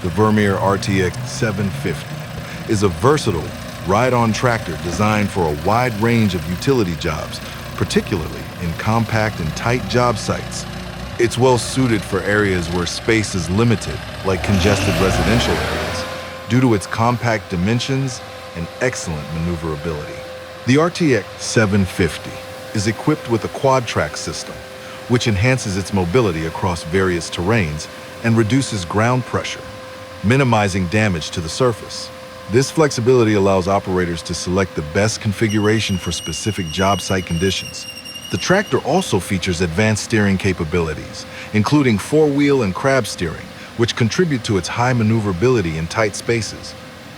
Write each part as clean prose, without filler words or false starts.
The Vermeer RTX750 is a versatile, ride-on tractor designed for a wide range of utility jobs, particularly in compact and tight job sites. It's well suited for areas where space is limited, like congested residential areas, due to its compact dimensions and excellent maneuverability. The RTX750 is equipped with a quad-track system, which enhances its mobility across various terrains and reduces ground pressure, minimizing damage to the surface. This flexibility allows operators to select the best configuration for specific job site conditions. The tractor also features advanced steering capabilities, including four-wheel and crab steering, which contribute to its high maneuverability in tight spaces.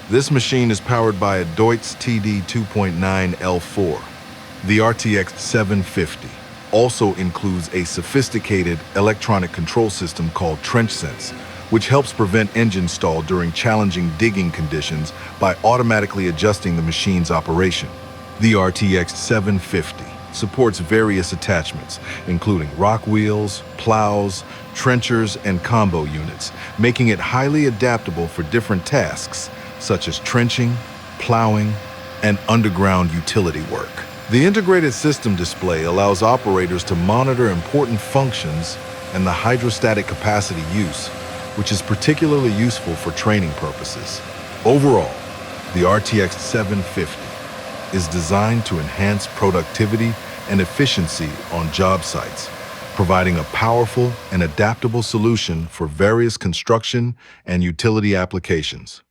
This machine is powered by a Deutz TD2.9L4. The RTX750 also includes a sophisticated electronic control system called Trench Sense, which helps prevent engine stall during challenging digging conditions by automatically adjusting the machine's operation. The RTX750 supports various attachments, including rock wheels, plows, trenchers, and combo units, making it highly adaptable for different tasks, such as trenching, plowing, and underground utility work. The integrated system display allows operators to monitor important functions and the hydrostatic capacity use, which is particularly useful for training purposes. Overall, the RTX 750 is designed to enhance productivity and efficiency on job sites, providing a powerful and adaptable solution for various construction and utility applications.